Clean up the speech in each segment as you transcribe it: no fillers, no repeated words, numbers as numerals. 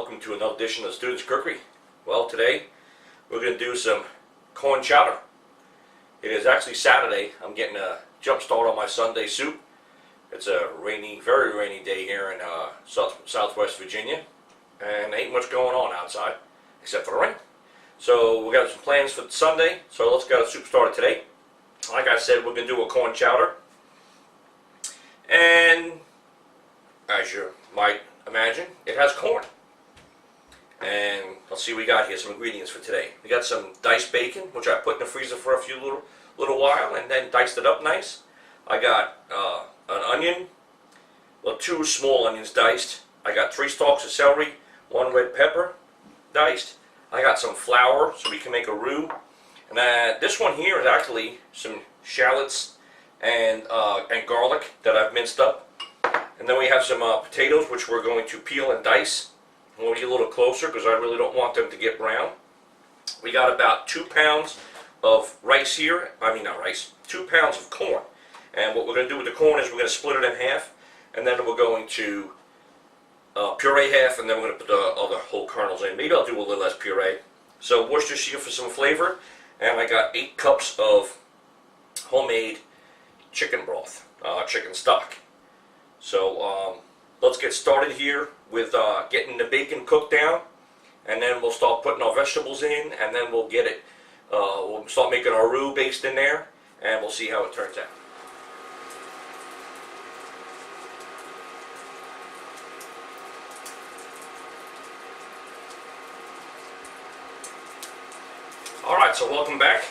welcome to another edition of Students Cookery. Well, today we're going to do some corn chowder. It is actually Saturday. I'm getting a jump start on my Sunday soup. It's a rainy, very rainy day here in Southwest Virginia, and there ain't much going on outside except for the rain. So we got some plans for Sunday, so let's get a soup started today. Like I said, we're going to do a corn chowder, and as you might imagine, it has corn. And let's see what we got here, some ingredients for today. We got some diced bacon, which I put in the freezer for a few little while and then diced it up nice. I got an onion, well, 2 small onions diced. I got 3 stalks of celery, 1 red pepper diced. I got some flour so we can make a roux. And this one here is actually some shallots and garlic that I've minced up. And then we have some potatoes, which we're going to peel and dice. We'll get a little closer because I really don't want them to get brown. We got about 2 pounds of rice here. I mean, not rice, 2 pounds of corn. And what we're going to do with the corn is we're going to split it in half, and then we're going to puree half, and then we're going to put the other whole kernels in. Maybe I'll do a little less puree. So Worcestershire for some flavor, and I got 8 cups of homemade chicken broth, chicken stock. So let's get started here with getting the bacon cooked down, and then we'll start putting our vegetables in, and then we'll get it. We'll start making our roux based in there, and we'll see how it turns out. Alright, so welcome back.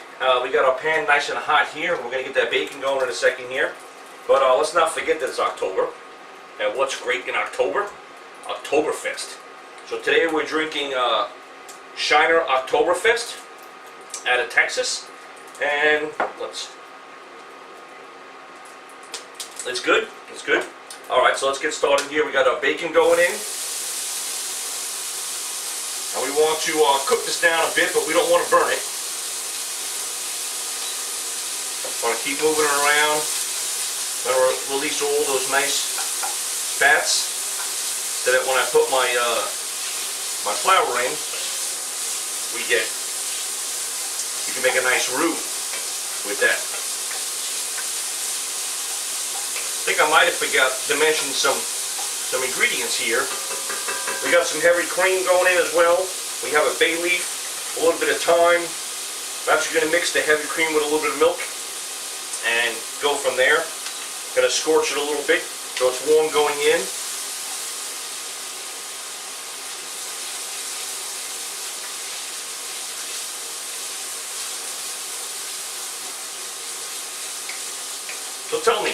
We got our pan nice and hot here. We're going to get that bacon going in a second here. But let's not forget that it's October. And what's great in October? Oktoberfest. So today we're drinking Shiner Oktoberfest out of Texas. And it's good. It's good. Alright, so let's get started here. We got our bacon going in. And we want to cook this down a bit, but we don't want to burn it. Want to keep moving it around. Then release all those nice fats, so that when I put my my flour in, we can make a nice roux with that. I think I might have forgot to mention some ingredients here. We got some heavy cream going in as well. We have a bay leaf, a little bit of thyme. I'm actually going to mix the heavy cream with a little bit of milk and go from there. Going to scorch it a little bit so it's warm going in. So tell me,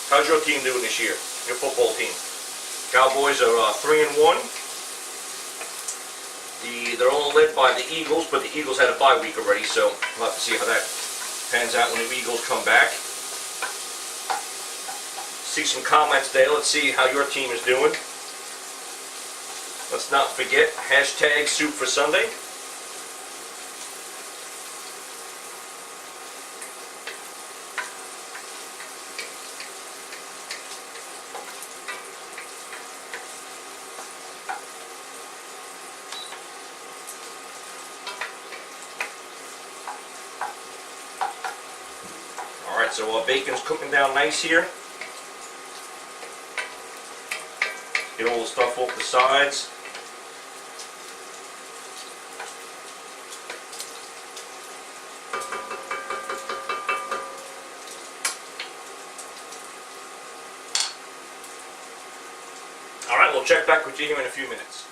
how's your team doing this year? Your football team? Cowboys are 3-1. They're all led by the Eagles, but the Eagles had a bye week already, so we'll have to see how that pans out when the Eagles come back. See some comments there. Let's see how your team is doing. Let's not forget hashtag Soup for Sunday. Alright, so our bacon's cooking down nice here. Get all the stuff off the sides. Alright, we'll check back with you here in a few minutes.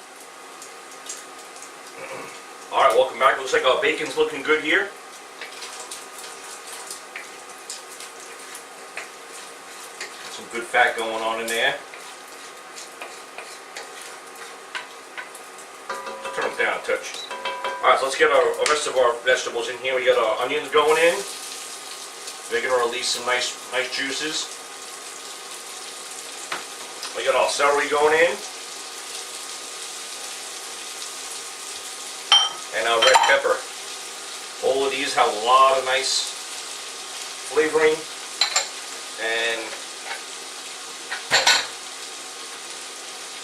Alright, welcome back. Looks like our bacon's looking good here. Some good fat going on in there. Turn them down a touch. Alright, so let's get our rest of our vegetables in here. We got our onions going in. They're going to release some nice juices. We got our celery going in. And our red pepper. All of these have a lot of nice flavoring and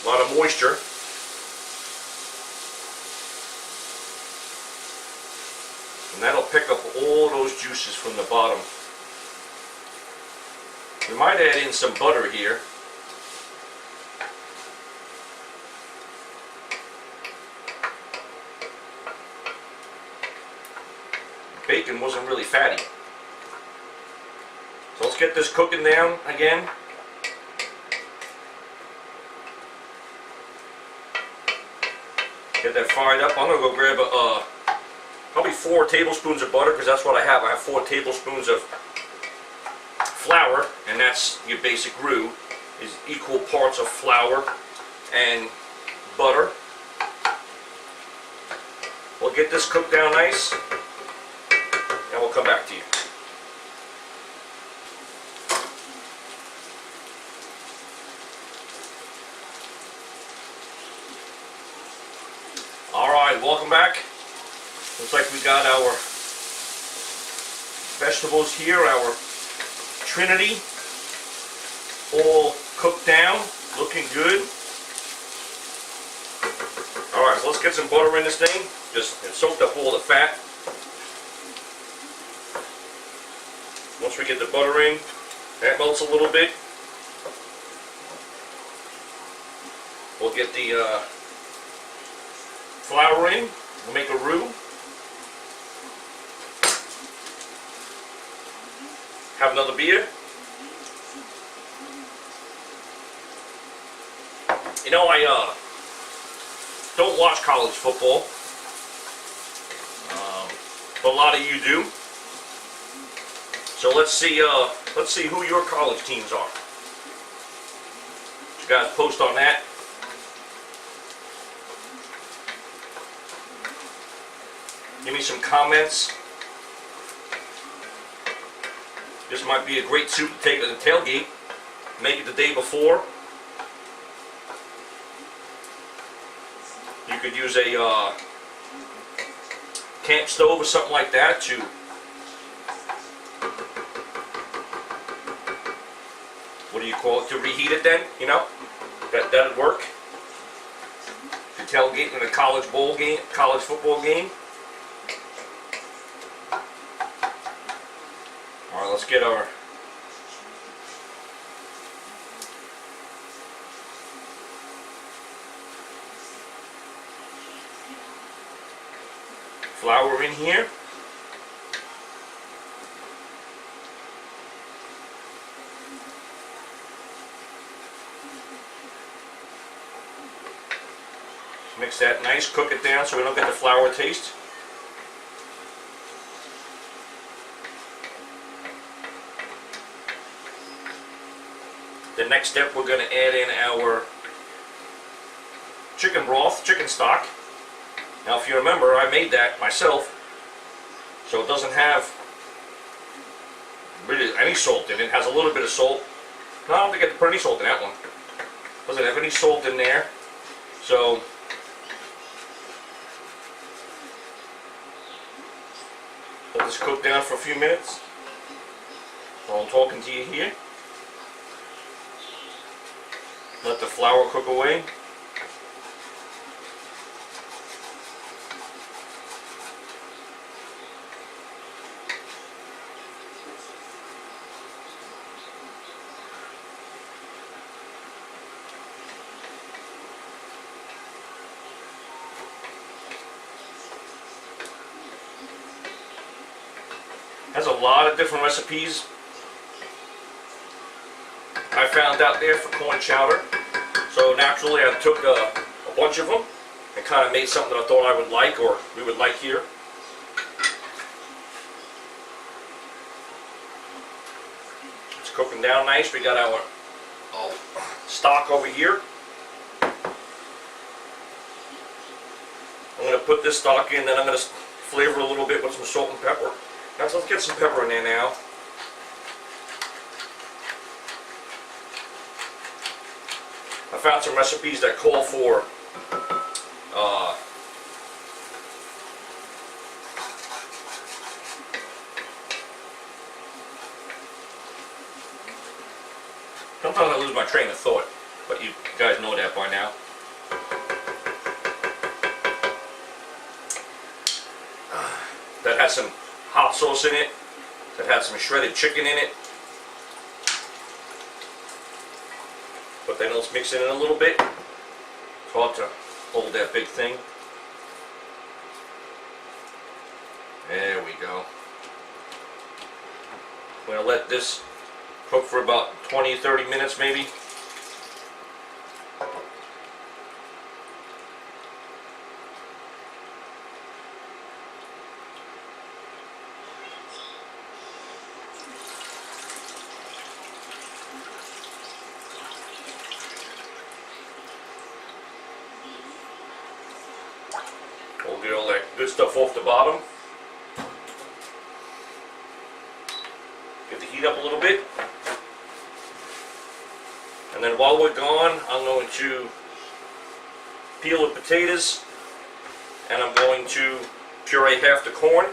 a lot of moisture. that'll pick up all those juices from the bottom. We might add in some butter here. Bacon wasn't really fatty. So let's get this cooking down again. Get that fired up. I'm going to go grab probably 4 tablespoons of butter, because that's what I have. I have 4 tablespoons of flour, and that's your basic roux, is equal parts of flour and butter. We'll get this cooked down nice, and we'll come back to you. Alright, welcome back. Looks like we got our vegetables here, our Trinity, all cooked down, looking good. Alright, so let's get some butter in this thing. Just soaked up all the fat. Once we get the butter in, that melts a little bit. We'll get the flour in. We'll make a roux. Have another beer. You know, I don't watch college football, but a lot of you do. So let's see who your college teams are. You guys post on that. Give me some comments. This might be a great soup to take to the tailgate. Make it the day before. You could use a camp stove or something like that to to reheat it then, you know? That'd work. To tailgate in a college football game. Alright, let's get our flour in here. Mix that nice, cook it down so we don't get the flour taste. The next step, we're going to add in our chicken broth, chicken stock. Now if you remember, I made that myself, so it doesn't have really any salt in it. It has a little bit of salt. No, I don't think I have to put any salt in that one. Doesn't have any salt in there. So let this cook down for a few minutes while I'm talking to you here. Let the flour cook away. Has a lot of different recipes I found out there for corn chowder. So naturally I took a bunch of them and kind of made something that I thought I would like, or we would like here. It's cooking down nice. We got our stock over here. I'm going to put this stock in, then I'm going to flavor a little bit with some salt and pepper. Now, so let's get some pepper in there now. I found some recipes that call for sometimes I lose my train of thought, but you guys know that by now. That has some hot sauce in it. It had some shredded chicken in it. But then let's mix it in a little bit. It's hard to hold that big thing. There we go. I'm going to let this cook for about 20-30 minutes maybe. We'll get all that good stuff off the bottom. Get the heat up a little bit. And then while we're gone, I'm going to peel the potatoes and I'm going to puree half the corn.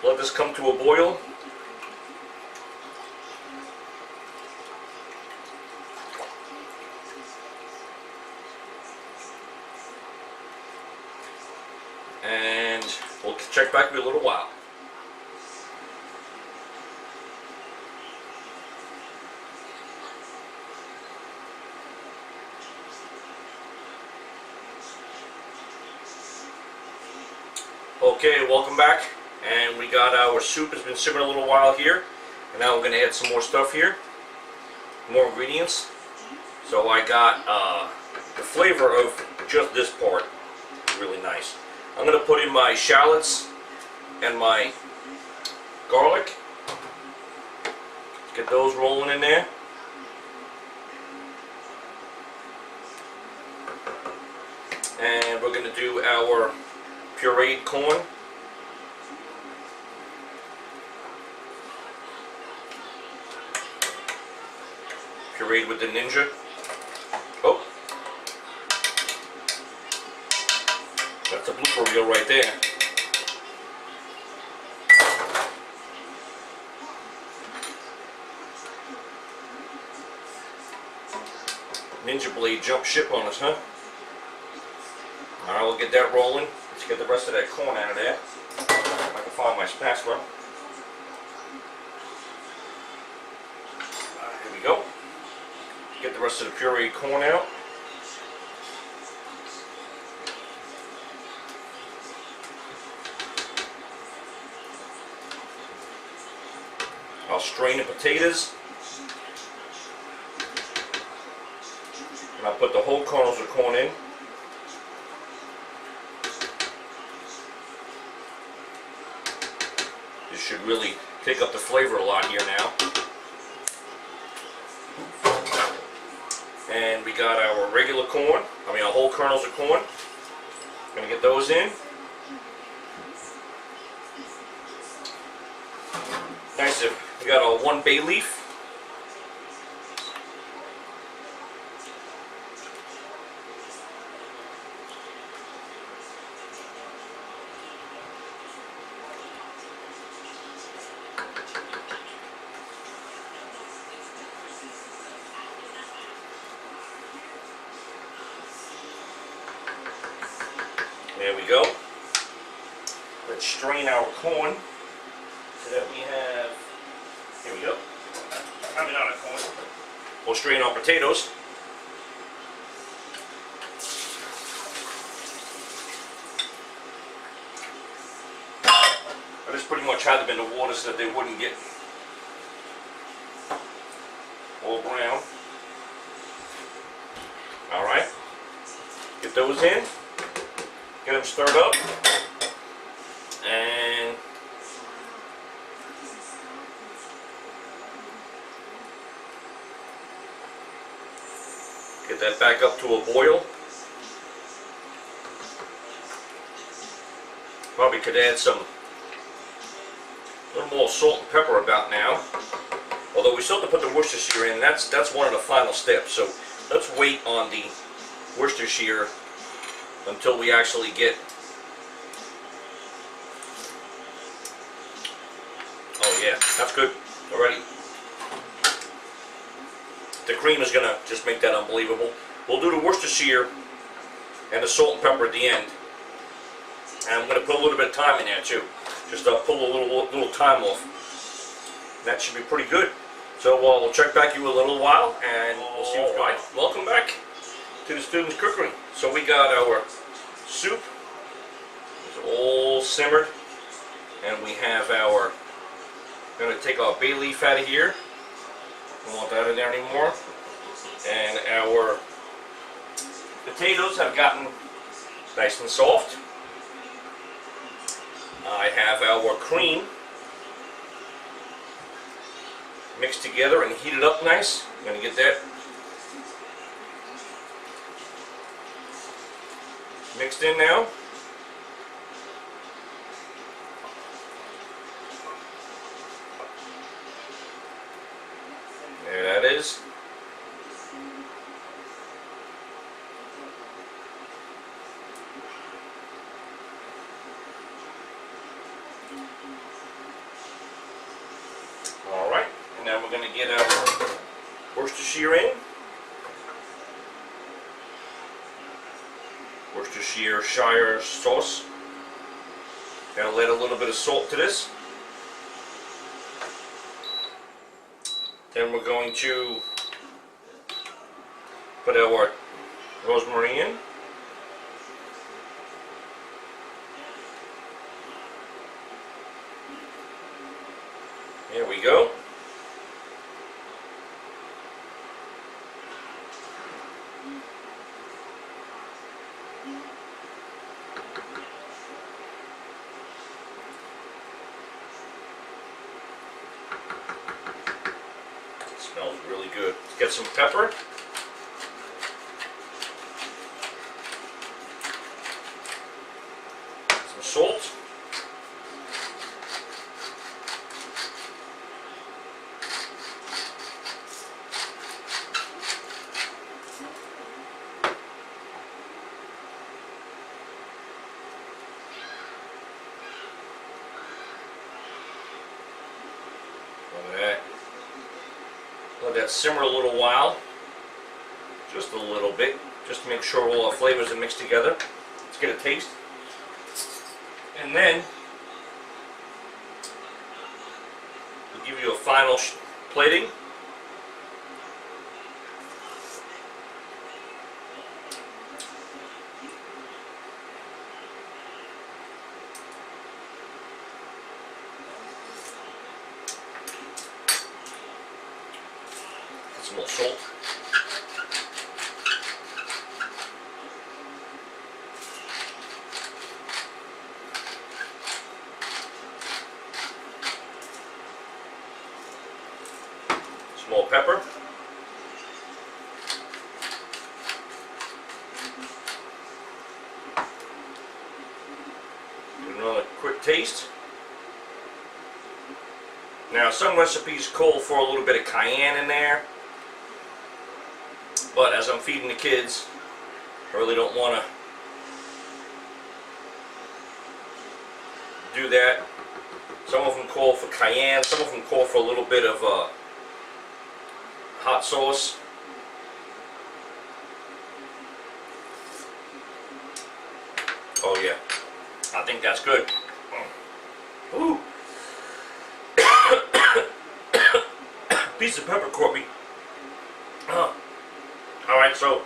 Let this come to a boil. And we'll check back in a little while. Okay, welcome back. And we got our soup. Has been simmering a little while here. And now we're going to add some more stuff here. More ingredients. So I got the flavor of just this part. Really nice. I'm going to put in my shallots and my garlic. Get those rolling in there. And we're going to do our pureed corn. Pureed with the Ninja. Oh. That's a blooper reel right there. Ninja blade jumped ship on us, huh? Alright, we'll get that rolling. Let's get the rest of that corn out of there. If I can find my spatula. Here we go. Get the rest of the pureed corn out. I'll strain the potatoes. And I'll put the whole kernels of corn in. This should really pick up the flavor a lot here now. And we got our regular corn, our whole kernels of corn. Gonna get those in. Nice. We got a 1 bay leaf. There we go. Let's strain our corn so that we have, here we go. Not our corn. We'll strain our potatoes. I just pretty much had them in the water so that they wouldn't get all brown. Alright. Get those in. Get them stirred up, and get that back up to a boil. Probably could add a little more salt and pepper about now. Although we still have to put the Worcestershire in, that's one of the final steps. So let's wait on the Worcestershire until we actually get, oh yeah, that's good already. The cream is gonna just make that unbelievable. We'll do the Worcestershire and the salt and pepper at the end. And I'm going to put a little bit of thyme in there too. Just pull a little thyme off. That should be pretty good. So we'll check back you in a little while and we'll see what's going on. Welcome back to the Student's Cookery. So we got our soup. It's all simmered. And we have our, going to take our bay leaf out of here. Don't want that in there anymore. And our potatoes have gotten nice and soft. I have our cream mixed together and heated up nice. I'm going to get that mixed in now. There that is. Alright, and now we're going to get our Worcestershire in. Worcestershire sauce. Going to add a little bit of salt to this. Then we're going to put our rosemary in. There we go. Smells really good. Let's get some pepper. Some salt. Let that simmer a little while, just a little bit, just to make sure all our flavors are mixed together. Let's get a taste. And then we'll give you a final plating. Some more salt. Some more pepper. Give it another quick taste. Now some recipes call for a little bit of cayenne in there. But as I'm feeding the kids, I really don't want to do that. Some of them call for cayenne, some of them call for a little bit of hot sauce. Oh yeah, I think that's good. Ooh. Piece of pepper caught me. Alright, so,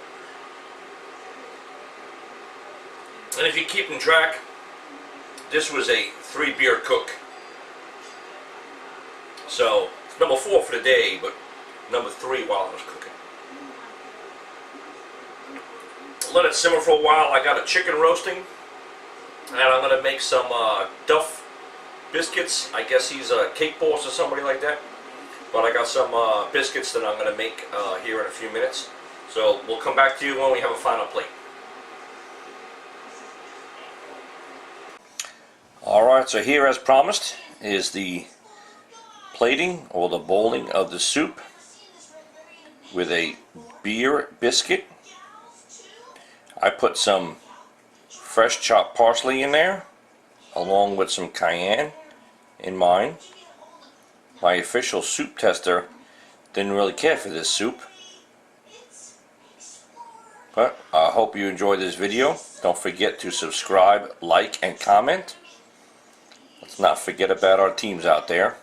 and if you're keeping track, this was a 3-beer cook. So, it's number 4 for the day, but number 3 while I was cooking. Let it simmer for a while. I got a chicken roasting, and I'm going to make some Duff biscuits. I guess he's a cake boss or somebody like that. But I got some biscuits that I'm going to make here in a few minutes. So we'll come back to you when we have a final plate. Alright, so here as promised is the plating or the bowling of the soup with a beer biscuit. I put some fresh chopped parsley in there along with some cayenne in mine. My official soup tester didn't really care for this soup, But I hope you enjoyed this video. Don't forget to subscribe, like, and comment. Let's not forget about our teams out there.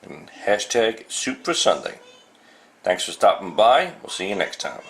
And hashtag Soup for Sunday. Thanks for stopping by. We'll see you next time.